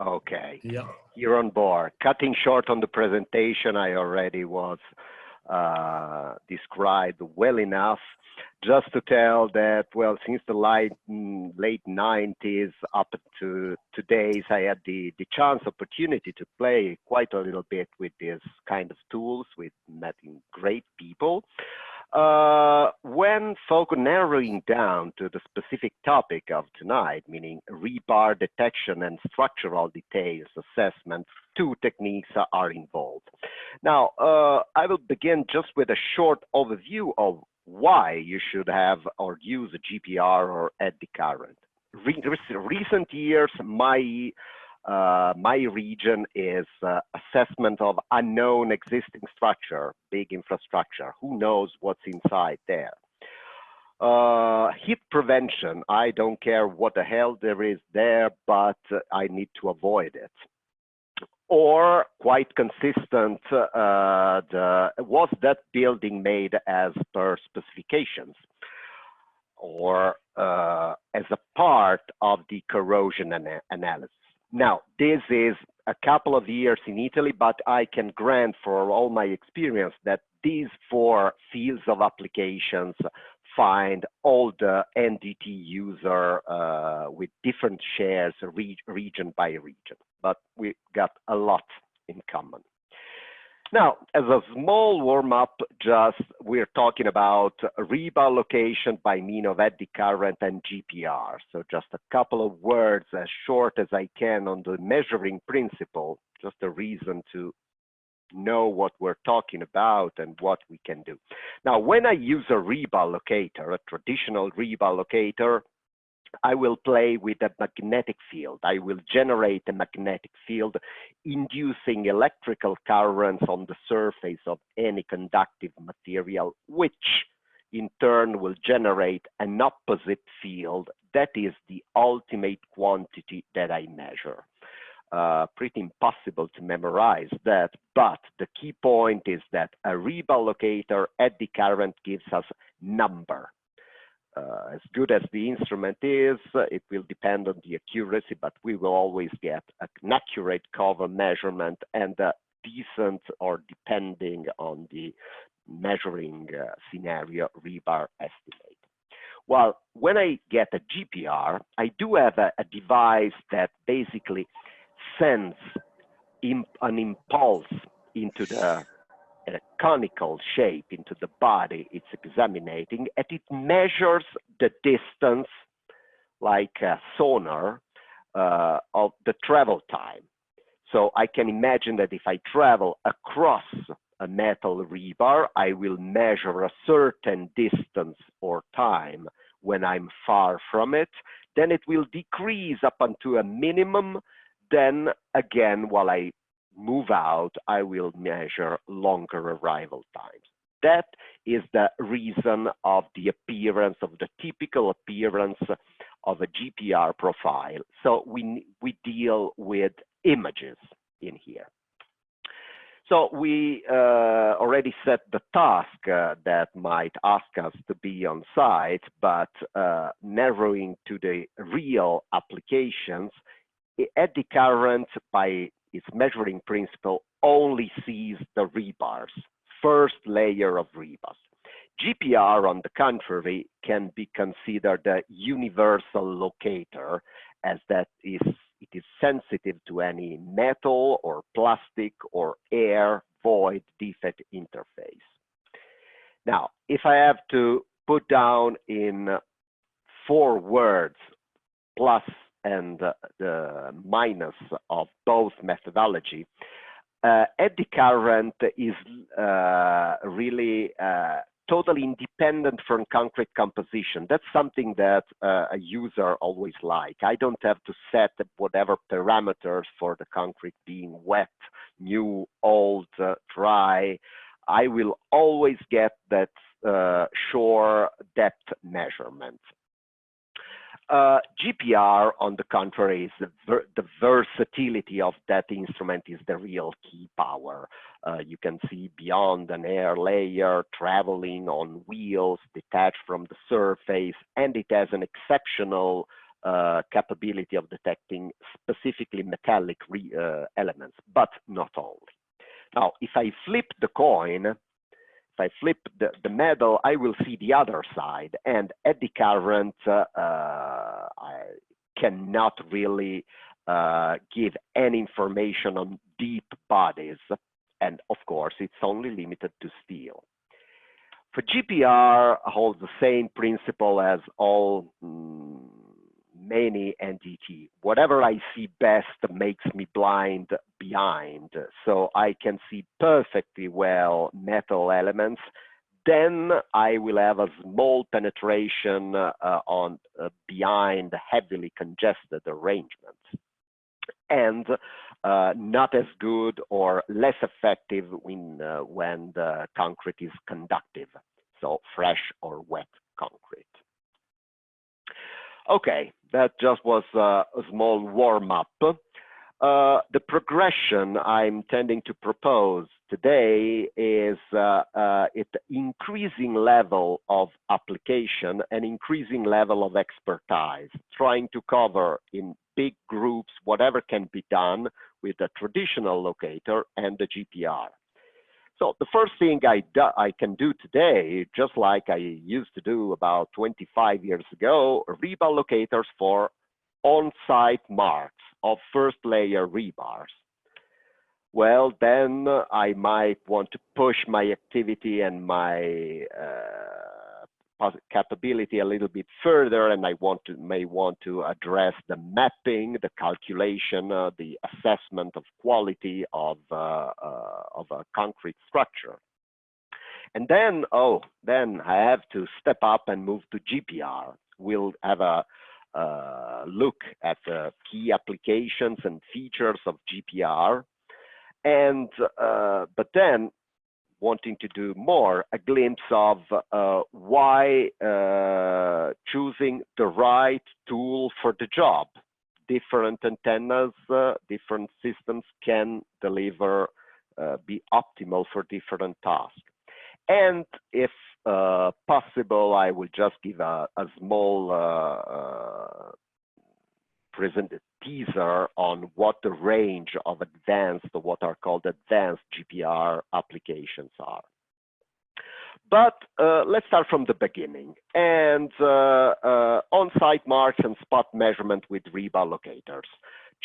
Okay, Yeah. you're on board. Cutting short on the presentation, I already was described well enough. Just to tell that, well, since the late 90s up to today's, I had the chance, opportunity to play quite a little bit with this kind of tools, with meeting great people. When narrowing down to the specific topic of tonight, meaning rebar detection and structural details assessment, two techniques are involved. Now, I will begin just with a short overview of why you should have or use a GPR or eddy current. Recent years, my region is assessment of unknown existing structure, big infrastructure. Who knows what's inside there? Heat prevention, I don't care what the hell there is there, but I need to avoid it. Or quite consistent, was that building made as per specifications? Or as a part of the corrosion analysis. Now, this is a couple of years in Italy, but I can grant for all my experience that these four fields of applications find all the NDT user with different shares region by region, but we got a lot in common. Now, as a small warm-up, we're talking about rebar location by mean of eddy current and GPR. So just a couple of words, as short as I can, on the measuring principle, just a reason to know what we're talking about and what we can do. Now, when I use a rebar locator, a traditional rebar locator, I will play with a magnetic field. I will generate a magnetic field inducing electrical currents on the surface of any conductive material, which in turn will generate an opposite field that is the ultimate quantity that I measure. Pretty impossible to memorize that, but the key point is that a rebar locator eddy current gives us number. As good as the instrument is, it will depend on the accuracy, but we will always get an accurate cover measurement and a decent, or depending on the measuring scenario, rebar estimate. Well, when I get a GPR, I do have a device that basically sends an impulse into the conical shape, into the body it's examining, and it measures the distance, like a sonar, of the travel time. So I can imagine that if I travel across a metal rebar, I will measure a certain distance or time when I'm far from it. Then it will decrease up until a minimum. Then again, while I move out, I will measure longer arrival times. That is the reason of the appearance, of the typical appearance of a GPR profile. So we deal with images in here. So we already set the task that might ask us to be on site, but narrowing to the real applications, eddy current by its measuring principle only sees the rebars, first layer of rebars. GPR, on the contrary, can be considered a universal locator, as that it is sensitive to any metal or plastic or air void defect interface. Now, if I have to put down in 4 words, plus and the minus of both methodology, eddy current is really totally independent from concrete composition. That's something that a user always like. I don't have to set whatever parameters for the concrete being wet, new, old, dry. I will always get that shore depth measurement. GPR, on the contrary, is the versatility of that instrument is the real key power. You can see beyond an air layer, traveling on wheels, detached from the surface, and it has an exceptional capability of detecting specifically metallic elements, but not only. Now, if I flip the coin, if I flip the medal, I will see the other side, and eddy current I cannot really give any information on deep bodies, and of course, it's only limited to steel. For GPR, holds the same principle as all many NDT. Whatever I see best makes me blind behind, so I can see perfectly well metal elements. Then I will have a small penetration on behind heavily congested arrangements, and not as good or less effective when the concrete is conductive, so fresh or wet concrete. Okay, that just was a small warm-up. The progression I'm tending to propose today is an increasing level of application and increasing level of expertise, trying to cover in big groups whatever can be done with a traditional locator and the GPR. So the first thing I can do today, just like I used to do about 25 years ago, rebar locators for on-site marks of first layer rebars. Well, then I might want to push my activity and my capability a little bit further, and I may want to address the mapping, the calculation, the assessment of quality of a concrete structure. And then, then I have to step up and move to GPR. We'll have a look at the key applications and features of GPR, and but then, wanting to do more, a glimpse of why choosing the right tool for the job. Different antennas, different systems can deliver, be optimal for different tasks. And if possible, I will just give a small teaser on what the range of advanced, what are called advanced GPR applications are. But let's start from the beginning. And on-site marks and spot measurement with rebar locators.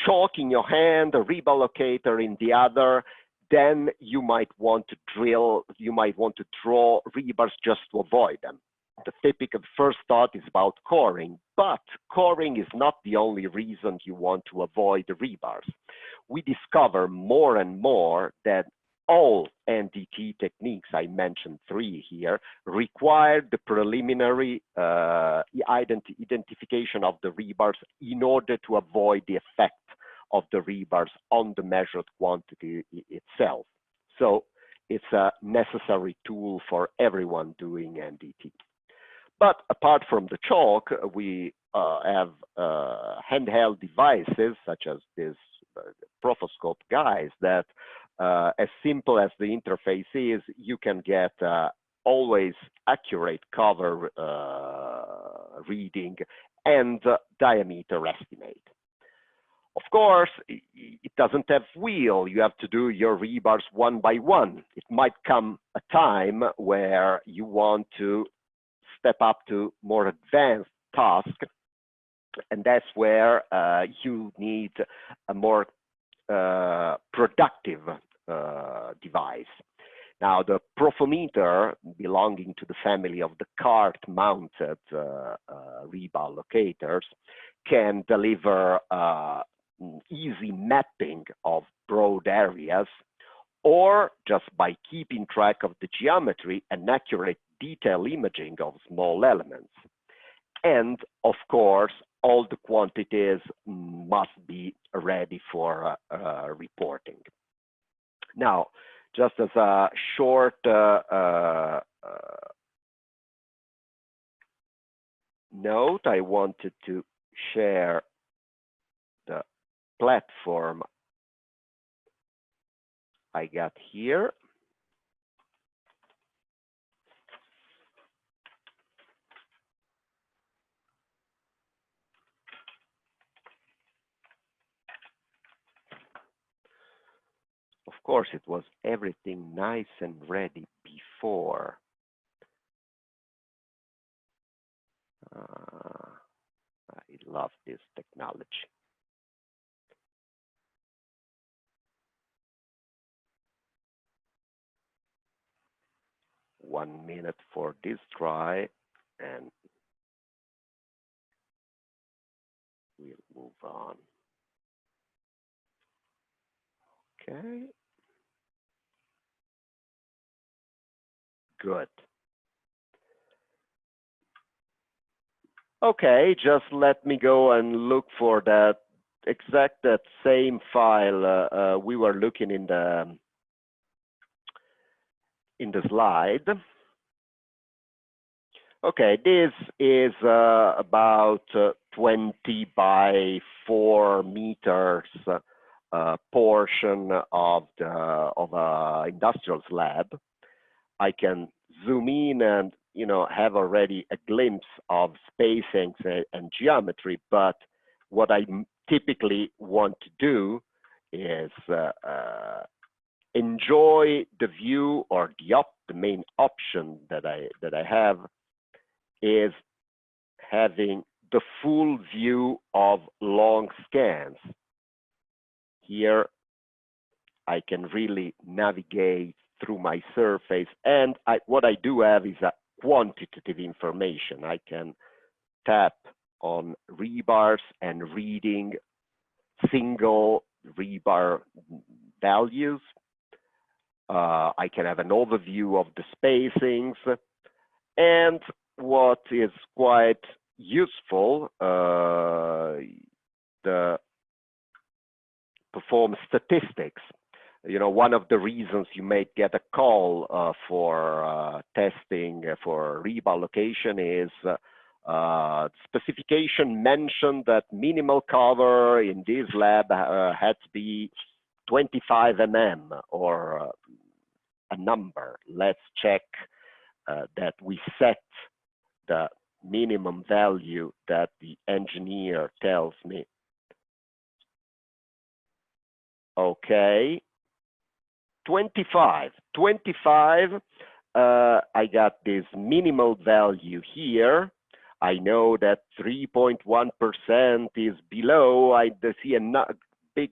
Chalk in your hand, a rebar locator in the other, then you might want to drill, you might want to draw rebars just to avoid them. The typical first thought is about coring, but coring is not the only reason you want to avoid the rebars. We discover more and more that all NDT techniques, I mentioned 3 here, require the preliminary identification of the rebars in order to avoid the effect of the rebars on the measured quantity itself. So it's a necessary tool for everyone doing NDT. But apart from the chalk, we have handheld devices such as this PROCEQ guys that as simple as the interface is, you can get always accurate cover reading and diameter estimate. Of course, it doesn't have wheel. You have to do your rebars one by one. It might come a time where you want to step up to more advanced task, and that's where you need a more productive device. Now, the profometer, belonging to the family of the cart-mounted rebar locators, can deliver easy mapping of broad areas, or just by keeping track of the geometry and accurate detail imaging of small elements. And of course, all the quantities must be ready for reporting. Now, just as a short note, I wanted to share the platform I got here. course, it was everything nice and ready before. I love this technology. One minute for this try, and we'll move on. Okay. Good. Okay, just let me go and look for that that same file we were looking in the slide. Okay, this is about 20 by 4 meters portion of a industrial slab. I can zoom in and have already a glimpse of spacings and geometry, but what I typically want to do is enjoy the view, or the main option that I have is having the full view of long scans. Here I can really navigate through my surface, and what I do have is a quantitative information. I can tap on rebars and reading single rebar values. I can have an overview of the spacings, and what is quite useful, the perform statistics. One of the reasons you may get a call for testing for rebar location is specification mentioned that minimal cover in this lab had to be 25 mm or a number. Let's check that we set the minimum value that the engineer tells me. Okay, 25. I got this minimal value here. I know that 3.1% is below. I see a big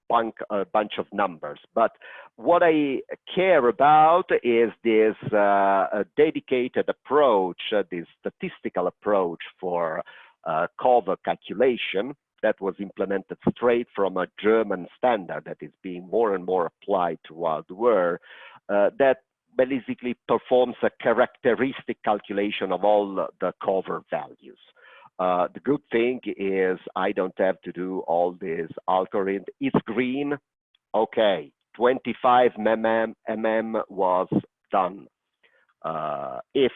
bunch of numbers, but what I care about is this dedicated approach, this statistical approach for cover calculation that was implemented straight from a German standard that is being more and more applied throughout the world, that basically performs a characteristic calculation of all the cover values. The good thing is I don't have to do all this algorithm. It's green. Okay, 25 mm was done. If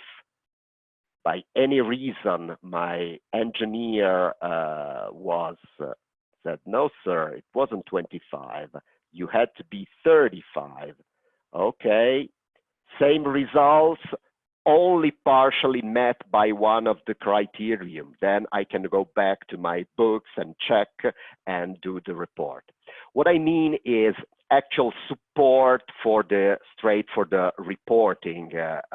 by any reason my engineer said, no, sir, it wasn't 25. You had to be 35. Okay, same results, only partially met by one of the criterion. Then I can go back to my books and check and do the report. What I mean is actual support for the reporting that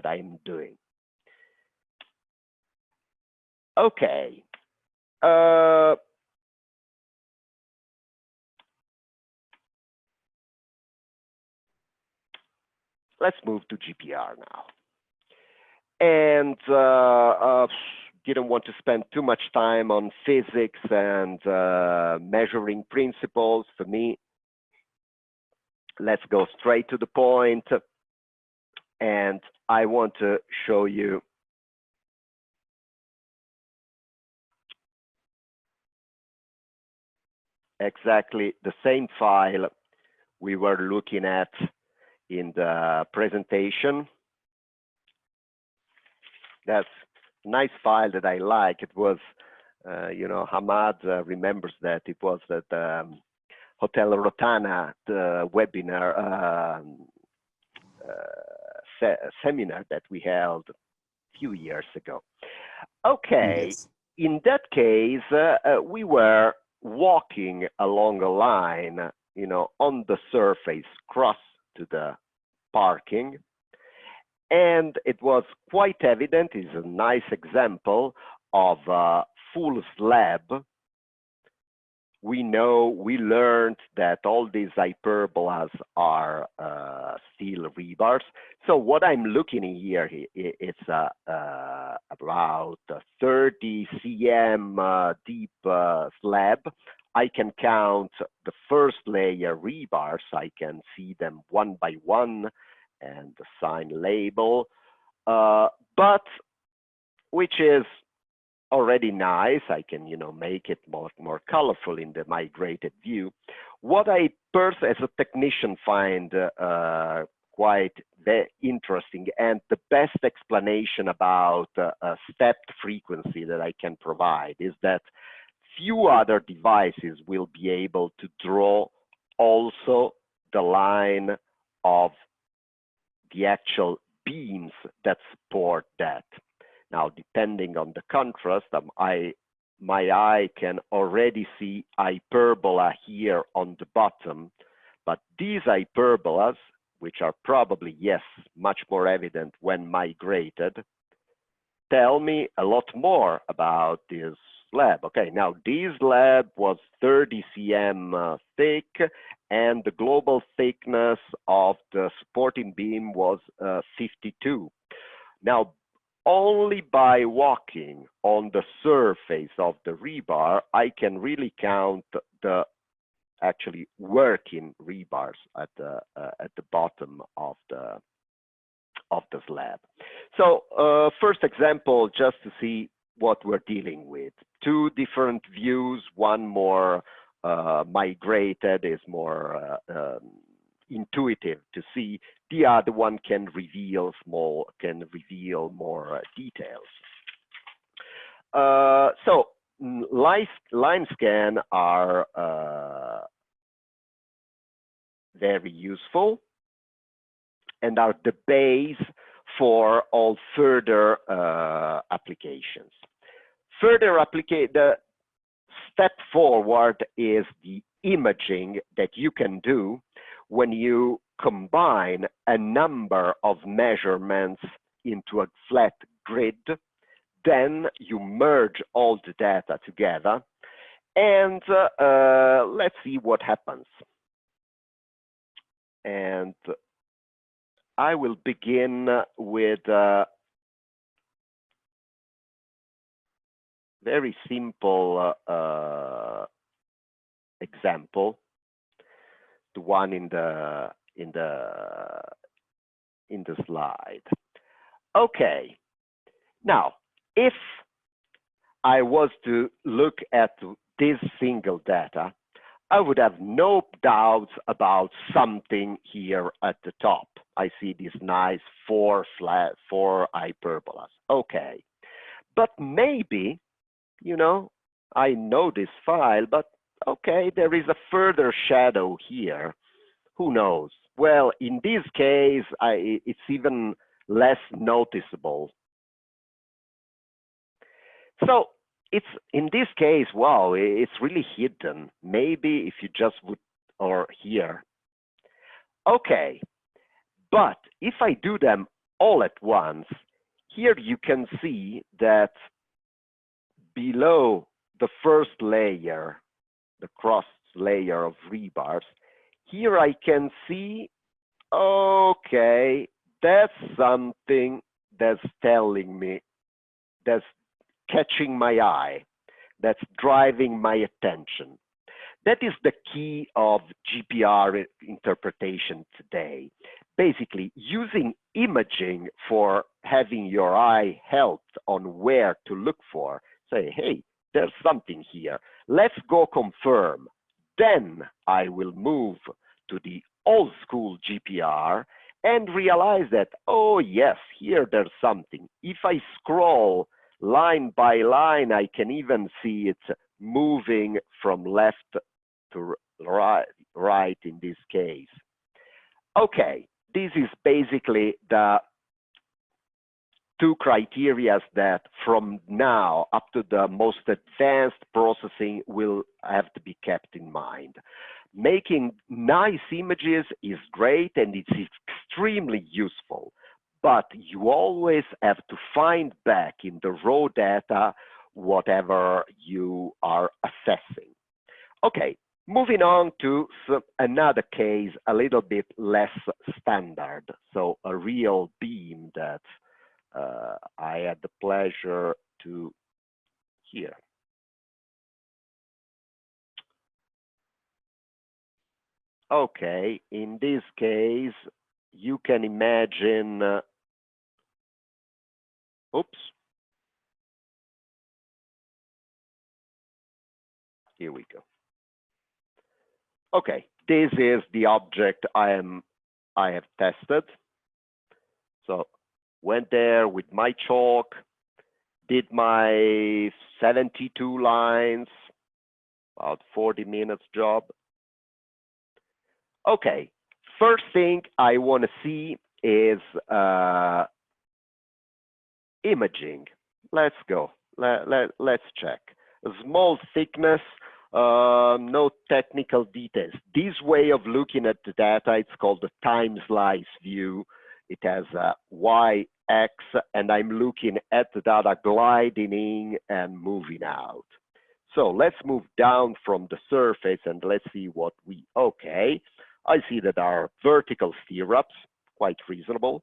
I'm doing. Okay. Let's move to GPR now. And didn't want to spend too much time on physics and measuring principles. For me, let's go straight to the point. And I want to show you exactly the same file we were looking at in the presentation. That's a nice file that I like. It was, Hamad remembers that it was at Hotel Rotana, the webinar seminar that we held a few years ago. Okay, yes. In that case, we were walking along a line, on the surface, cross to the parking. And it was quite evident, is a nice example of a full slab. We learned that all these hyperbolas are steel rebars. So what I'm looking here, it's about 30 cm deep slab. I can count the first layer rebars. I can see them one by one and the sign label, but which is already nice. I can, make it more colorful in the migrated view. What I as a technician find quite interesting, and the best explanation about stepped frequency that I can provide is that few other devices will be able to draw also the line of the actual beams that support that. Now, depending on the contrast, my eye can already see hyperbola here on the bottom, but these hyperbolas, which are probably, yes, much more evident when migrated, tell me a lot more about this slab. Okay, now this slab was 30 cm thick, and the global thickness of the supporting beam was 52. Now, only by walking on the surface of the rebar, I can really count the actually working rebars at the bottom of the slab. So first example, just to see what we're dealing with. Two different views, one more migrated, is more intuitive to see. The other one can reveal more details. So line scan are very useful and are the base for all further applications. The step forward is the imaging that you can do when you combine a number of measurements into a flat grid. Then you merge all the data together, and let's see what happens. And I will begin with a very simple example, the one in the slide. Okay. Now, if I was to look at this single data, I would have no doubts about something here at the top. I see these nice four hyperbolas. Okay. But maybe, I know this file, but okay, there is a further shadow here. Who knows? Well, in this case, it's even less noticeable. So it's in this case, wow, it's really hidden. Maybe if you just would, or here. Okay, but if I do them all at once, here you can see that below the first layer, the cross layer of rebars, here I can see, okay, that's something that's telling me, that's catching my eye, that's driving my attention. That is the key of GPR interpretation today. Basically, using imaging for having your eye helped on where to look for. Say, hey, there's something here. Let's go confirm. Then I will move to the old school GPR and realize that, oh yes, here there's something. If I scroll line by line, I can even see it moving from left to right in this case. Okay, this is basically the two criteria that from now up to the most advanced processing will have to be kept in mind. Making nice images is great and it's extremely useful, but you always have to find back in the raw data whatever you are assessing. Okay, moving on to another case a little bit less standard. So a real beam that I had the pleasure to hear. Okay, in this case, you can imagine, oops. Here we go. Okay, this is the object I have tested. So went there with my chalk, did my 72 lines, about 40 minutes job. Okay, first thing I want to see is imaging. Let's go. Let's check. A small thickness, no technical details. This way of looking at the data, it's called the time slice view. It has a Y, X, and I'm looking at the data gliding in and moving out. So let's move down from the surface and let's see what we, okay. I see that there are vertical stirrups, quite reasonable.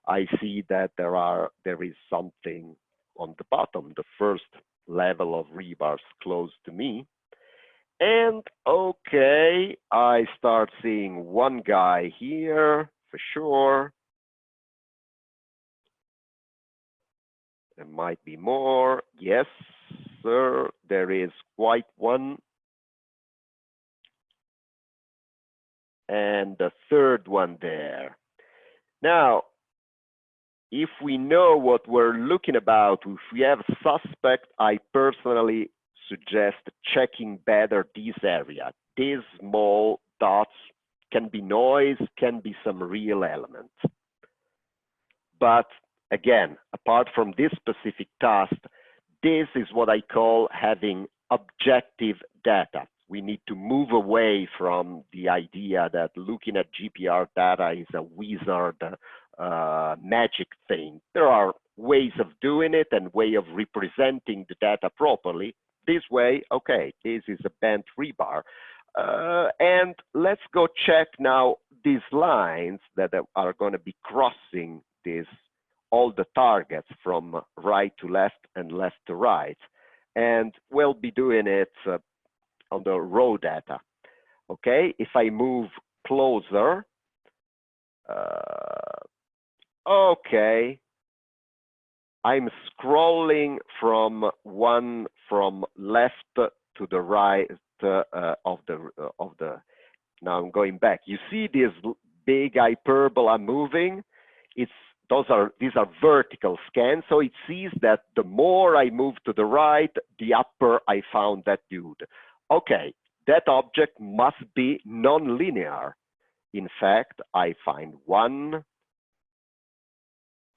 I see that there is something on the bottom, the first level of rebars close to me. And okay, I start seeing one guy here for sure. There might be more. Yes, sir, there is quite one. And the third one there. Now, if we know what we're looking about, if we have a suspect, I personally suggest checking better this area. These small dots can be noise, can be some real element. But again, apart from this specific task, this is what I call having objective data. We need to move away from the idea that looking at GPR data is a wizard magic thing. There are ways of doing it and way of representing the data properly. This way, okay, this is a bent rebar. And let's go check now these lines that are going to be crossing all the targets from right to left and left to right. And we'll be doing it on the raw data. Okay, if I move closer, okay, I'm scrolling from left to the right of the. Now I'm going back. You see this big hyperbola moving? These are vertical scans, so it sees that the more I move to the right, the upper I found that dude. Okay, that object must be non-linear. In fact, I find one,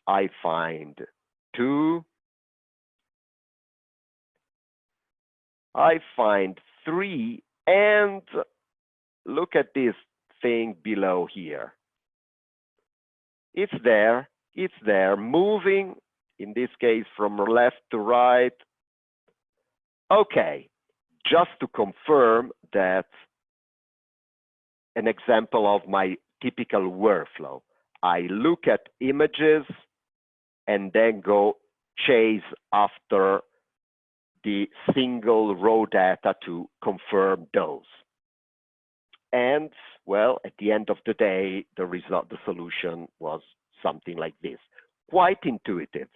I find two, I find three, and look at this thing below here. It's there, moving, in this case, from left to right. Okay, just to confirm that an example of my typical workflow. I look at images and then go chase after the single raw data to confirm those. And well, at the end of the day, the result, the solution was something like this, quite intuitive.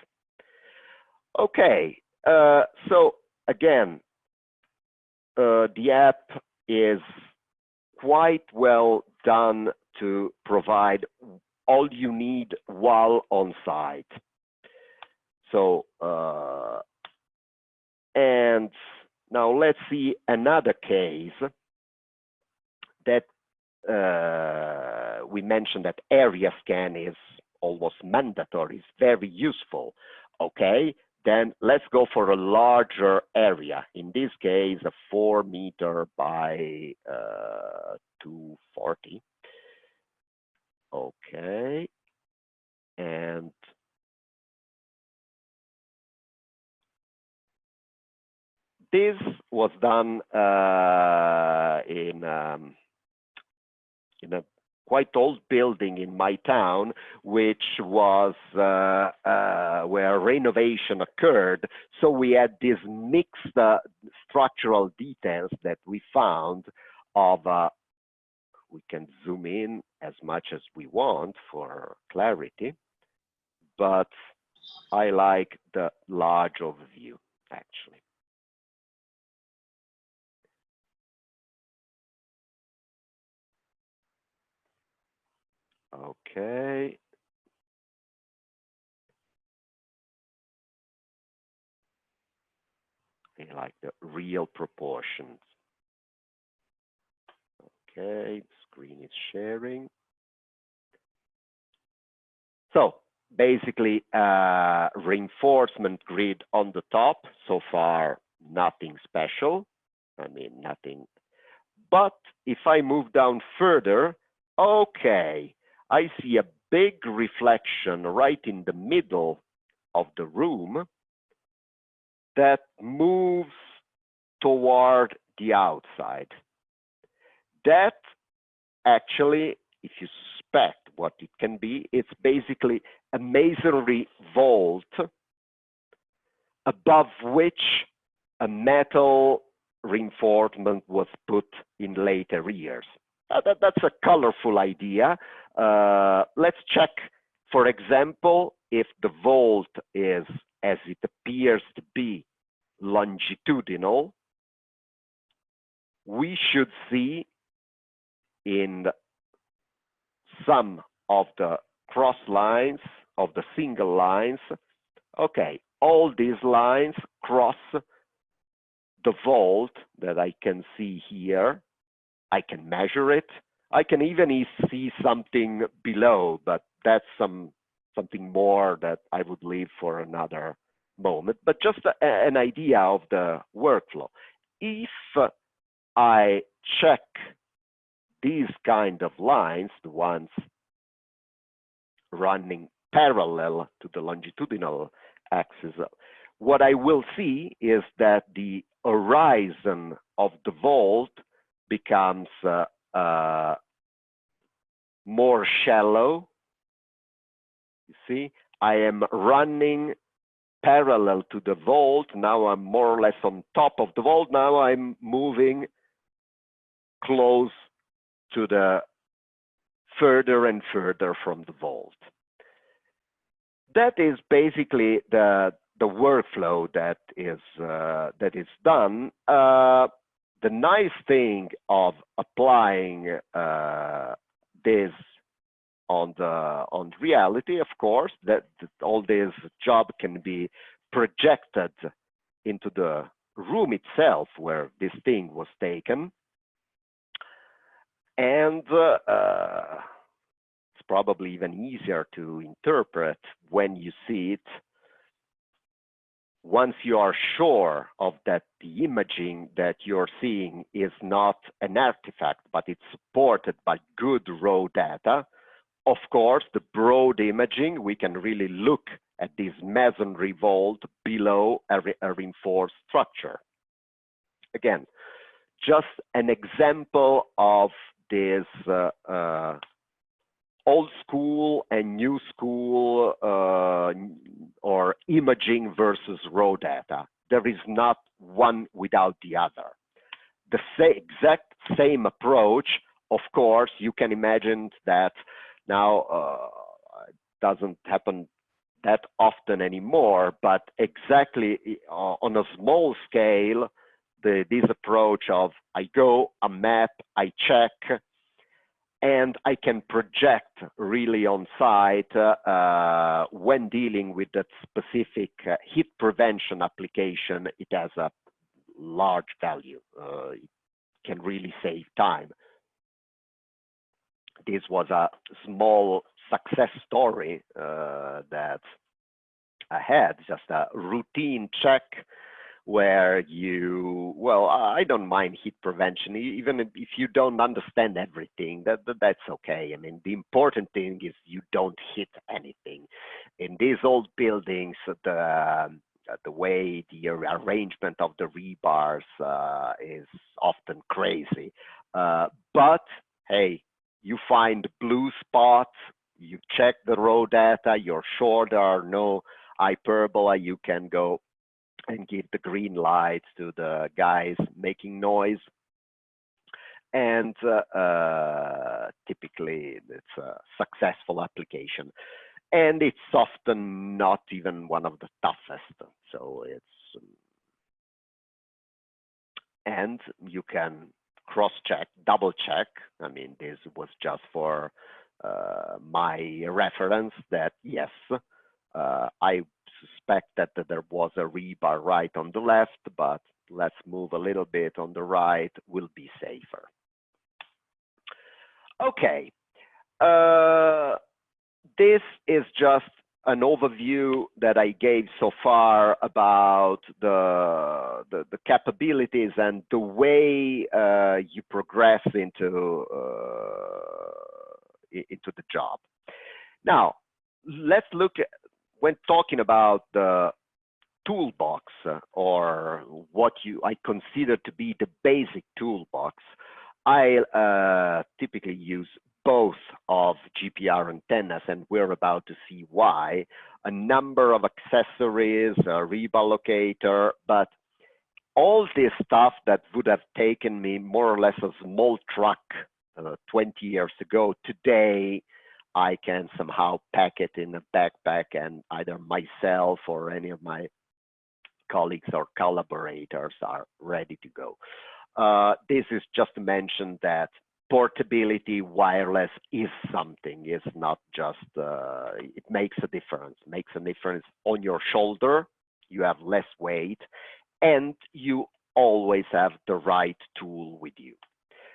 Okay, so again, the app is quite well done to provide all you need while on site. So, and now let's see another case that we mentioned that area scan is almost mandatory, it's very useful. Okay, then let's go for a larger area. In this case, a 4 meter by 240. Okay, and this was done in a quite old building in my town, which was where renovation occurred. So we had these mixed structural details that we found of, we can zoom in as much as we want for clarity, but I like the large overview, actually. Okay. I like the real proportions. Okay, screen is sharing. So basically, reinforcement grid on the top. So far, nothing special. I mean, nothing. But if I move down further, okay, I see a big reflection right in the middle of the room that moves toward the outside. That actually, if you suspect what it can be, it's basically a masonry vault above which a metal reinforcement was put in later years. That's a colorful idea. Let's check, for example, if the vault is, as it appears to be, longitudinal. We should see in some of the cross lines, of the single lines, okay, all these lines cross the vault that I can see here. I can measure it. I can even see something below, but that's something more that I would leave for another moment. But just an idea of the workflow. If I check these kind of lines, the ones running parallel to the longitudinal axis, what I will see is that the horizon of the vault becomes more shallow. You see, I am running parallel to the vault. Now I'm more or less on top of the vault. Now I'm moving close to the further and further from the vault. That is basically the workflow that is done. The nice thing of applying this on reality, of course, that all this job can be projected into the room itself where this thing was taken. And it's probably even easier to interpret when you see it. Once you are sure of that the imaging that you're seeing is not an artifact, but it's supported by good raw data, of course, the broad imaging, we can really look at this masonry vault below a reinforced structure. Again, just an example of this old school and new school or imaging versus raw data. There is not one without the other. The exact same approach, of course, you can imagine that now it doesn't happen that often anymore, but exactly on a small scale, this approach of I go, I map, I check, and I can project really on site when dealing with that specific heat prevention application. It has a large value. It can really save time. This was a small success story that I had, just a routine check where you, well, I don't mind heat prevention, even if you don't understand everything, that's okay. I mean, the important thing is you don't hit anything. In these old buildings, the way the arrangement of the rebars is often crazy. But hey, you find blue spots, you check the raw data, you're sure there are no hyperbola, you can go and give the green lights to the guys making noise. And typically it's a successful application. And it's often not even one of the toughest. So it's, and you can cross-check, double-check. I mean, this was just for my reference that yes, I suspect that there was a rebar right on the left, but let's move a little bit on the right, will be safer. Okay, this is just an overview that I gave so far about the capabilities and the way you progress into the job. Now, let's look at, when talking about the toolbox or what I consider to be the basic toolbox, I typically use both of GPR antennas, and we're about to see why. A number of accessories, a rebar locator, but all this stuff that would have taken me more or less a small truck 20 years ago, today I can somehow pack it in a backpack and either myself or any of my colleagues or collaborators are ready to go. This is just to mention that portability, wireless is something. It's not just, it makes a difference. Makes a difference on your shoulder. You have less weight and you always have the right tool with you.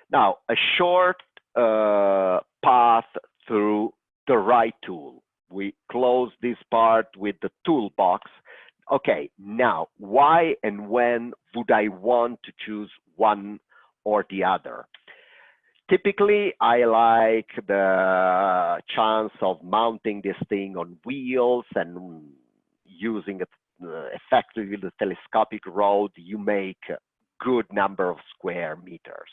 Now, a short path through the right tool. We close this part with the toolbox. Okay, now, why and when would I want to choose one or the other? Typically, I like the chance of mounting this thing on wheels and using it effectively the telescopic rod. You make a good number of square meters.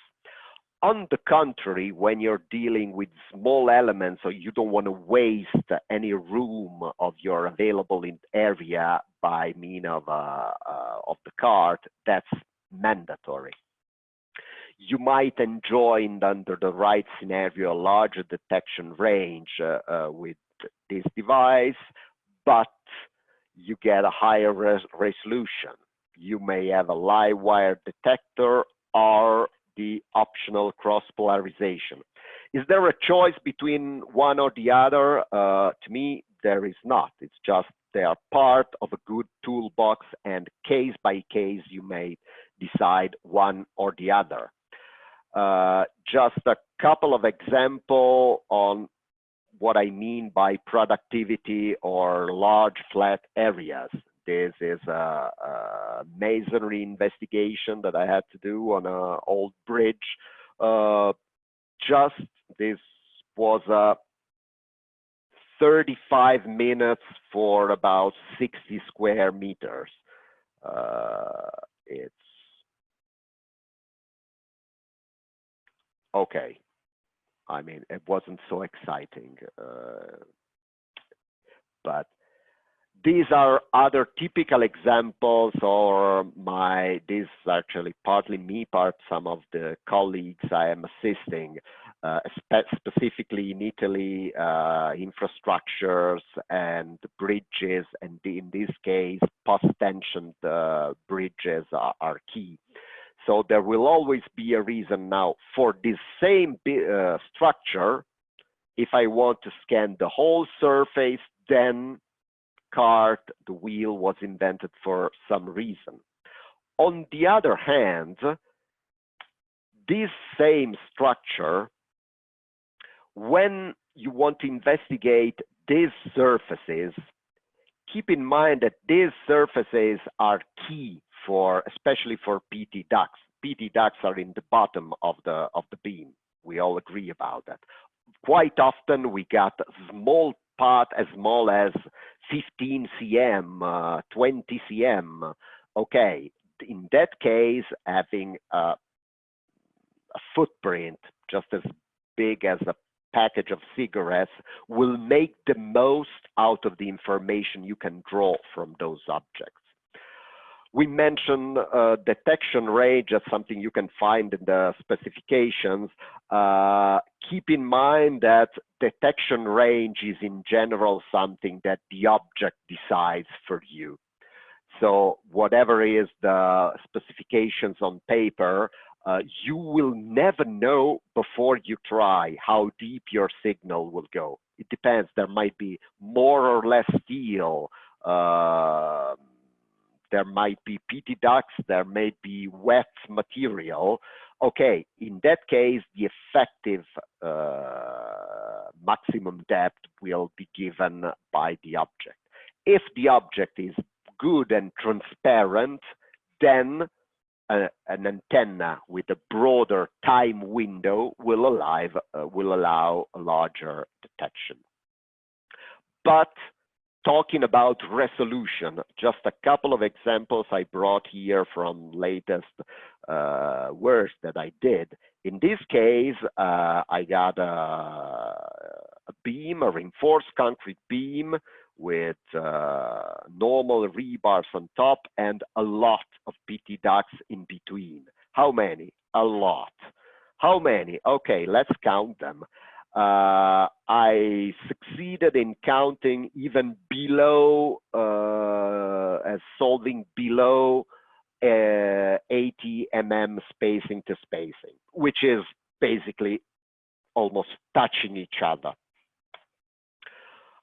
On the contrary, when you're dealing with small elements, or you don't want to waste any room of your available area by means of the cart, that's mandatory. You might enjoy, under the right scenario, a larger detection range with this device, but you get a higher resolution. You may have a live wire detector or the optional cross polarization. Is there a choice between one or the other? To me, there is not. It's just they are part of a good toolbox, and case by case, you may decide one or the other. Just a couple of examples on what I mean by productivity or large flat areas. This is a masonry investigation that I had to do on an old bridge. This was 35 minutes for about 60 square meters. It's okay. I mean, it wasn't so exciting, but these are other typical examples, or this is actually partly me, part some of the colleagues I am assisting, specifically in Italy, infrastructures and bridges, and in this case, post-tensioned bridges are key. So there will always be a reason now for this same structure. If I want to scan the whole surface, then the wheel was invented for some reason. On the other hand, this same structure, when you want to investigate these surfaces, keep in mind that these surfaces are key for, especially for PT ducts. PT ducts are in the bottom of the beam. We all agree about that. Quite often we got a small part as small as 15 cm, 20 cm. Okay, in that case, having a footprint just as big as a package of cigarettes will make the most out of the information you can draw from those objects. We mentioned detection range as something you can find in the specifications. Keep in mind that detection range is in general something that the object decides for you. So whatever is the specifications on paper, you will never know before you try how deep your signal will go. It depends. There might be more or less steel. There might be PT ducts. There may be wet material. Okay, in that case, the effective maximum depth will be given by the object. If the object is good and transparent, then an antenna with a broader time window will allow a larger detection. But talking about resolution, just a couple of examples I brought here from latest work that I did. In this case, I got a beam, a reinforced concrete beam with normal rebars on top and a lot of PT ducts in between. How many? A lot. How many? Okay, let's count them. I succeeded in counting even below, as solving below 80 mm spacing to spacing, which is basically almost touching each other.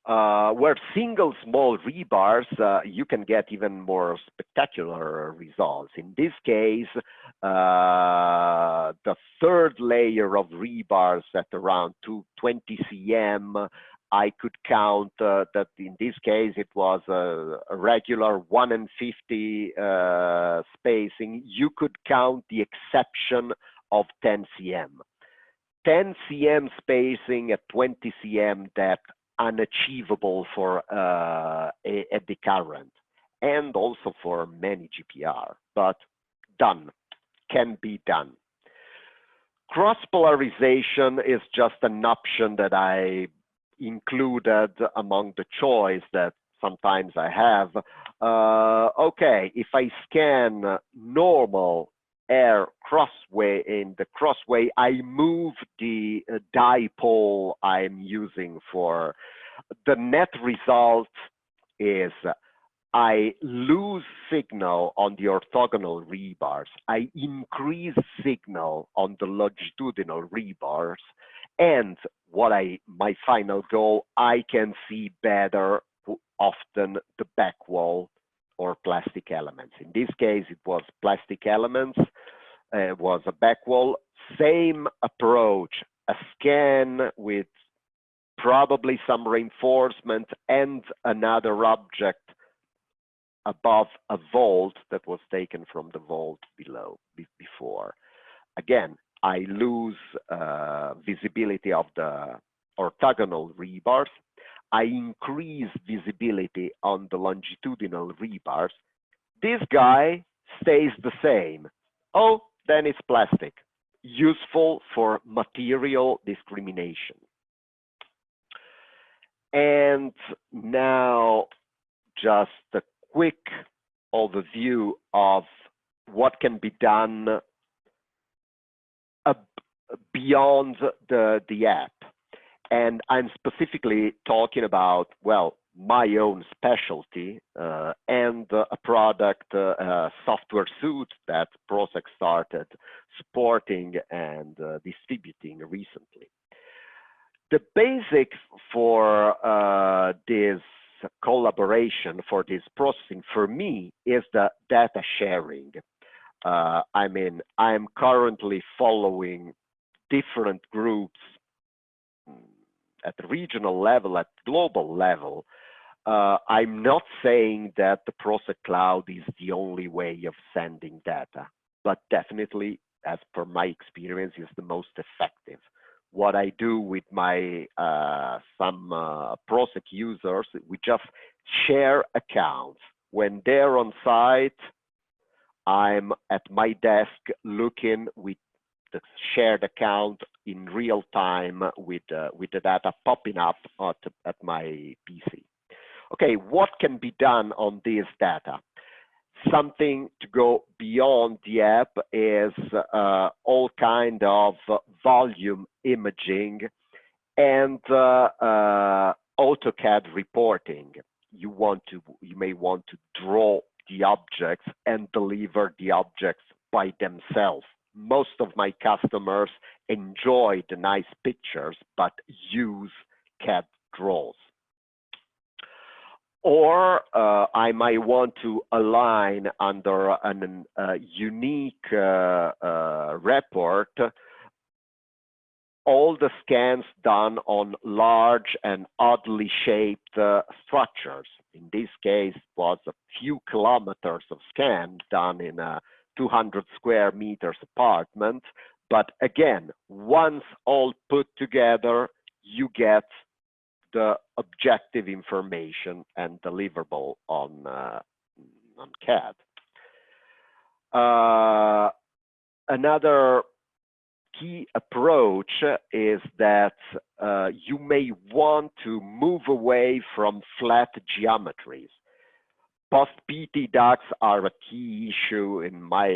Where single small rebars, you can get even more spectacular results. In this case, the third layer of rebars at around 220 cm, I could count that in this case it was a regular 1 in 50 spacing. You could count the exception of 10 cm. 10 cm spacing at 20 cm depth, unachievable for eddy current and also for many GPR, but done, can be done. Cross polarization is just an option that I included among the choice that sometimes I have. Okay, if I scan normal air crossway, in the crossway, I move the dipole I'm using for the net result is I lose signal on the orthogonal rebars. I increase signal on the longitudinal rebars. And my final goal, I can see better often the back wall or plastic elements. In this case, it was plastic elements, it was a back wall. Same approach, a scan with probably some reinforcement and another object above a vault that was taken from the vault below, before. Again, I lose visibility of the orthogonal rebars. I increase visibility on the longitudinal rebars. This guy stays the same. Oh, then it's plastic, useful for material discrimination. And now just a quick overview of what can be done beyond the app. And I'm specifically talking about, well, my own specialty and a product software suite that PROCEQ started supporting and distributing recently. The basics for this collaboration, for this processing, for me, is the data sharing. I mean, I'm currently following different groups at the regional level, at global level, I'm not saying that the PROCEQ cloud is the only way of sending data, but definitely, as per my experience, is the most effective. What I do with my some PROCEQ users, we just share accounts. When they're on site, I'm at my desk looking with the shared account in real time with the data popping up at my PC. Okay, what can be done on this data? Something to go beyond the app is all kind of volume imaging and AutoCAD reporting. You may want to draw the objects and deliver the objects by themselves. Most of my customers enjoy the nice pictures, but use CAD draws. Or I might want to align under a unique report all the scans done on large and oddly shaped structures. In this case, it was a few kilometers of scan done in a 200 square meters apartment. But again, once all put together, you get the objective information and deliverable on CAD. Another key approach is that you may want to move away from flat geometries. Post-PT ducts are a key issue in my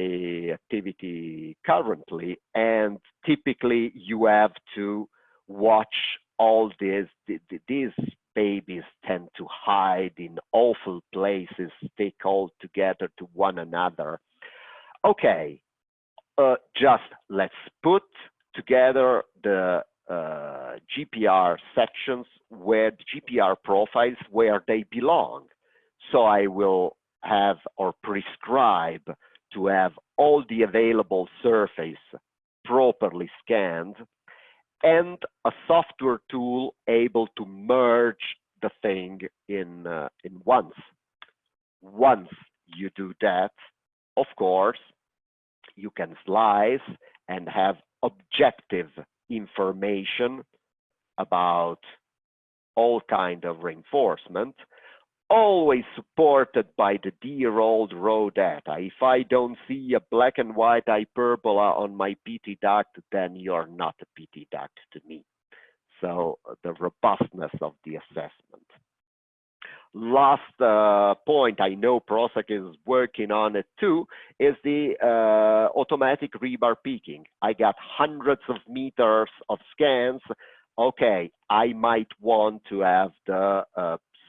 activity currently, and typically you have to watch all these babies tend to hide in awful places, stick all together to one another. Okay, just let's put together the GPR sections where the GPR profiles where they belong. So I will have or prescribe to have all the available surface properly scanned, and a software tool able to merge the thing in once. Once you do that, of course, you can slice and have objective information about all kind of reinforcement, always supported by the dear old raw data. If I don't see a black and white hyperbola on my PT duct, then you're not a PT duct to me. So the robustness of the assessment. Last point, I know PROCEQ is working on it too, is the automatic rebar peaking. I got hundreds of meters of scans. Okay, I might want to have the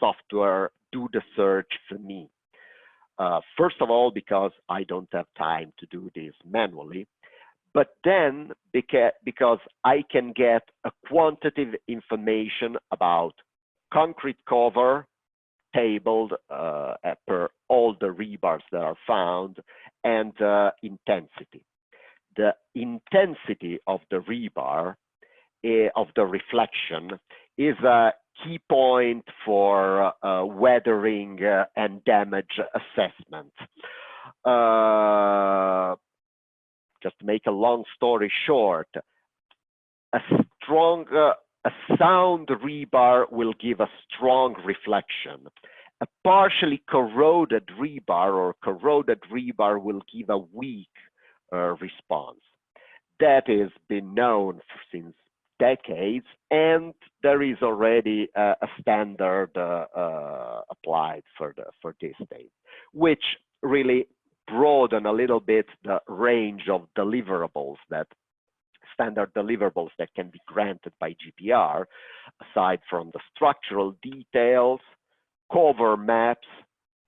software do the search for me. First of all, because I don't have time to do this manually, but then because I can get a quantitative information about concrete cover tabled per all the rebars that are found, and intensity. The intensity of the rebar, of the reflection, is a key point for weathering and damage assessment. Just to make a long story short, a sound rebar will give a strong reflection. A partially corroded rebar or corroded rebar will give a weak response. That has been known since decades, and there is already a standard applied for this state, which really broaden a little bit the range of deliverables, that standard deliverables that can be granted by GPR, aside from the structural details, cover maps,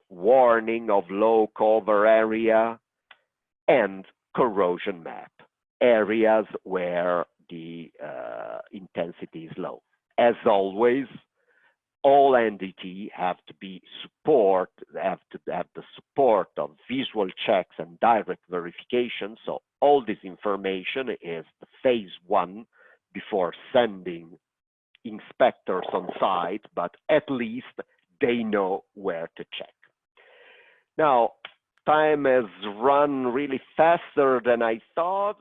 warning of low cover area, and corrosion map, areas where the intensity is low. As always, all NDT have to have the support of visual checks and direct verification. So all this information is the phase one before sending inspectors on site, but at least they know where to check. Now, time has run really faster than I thought.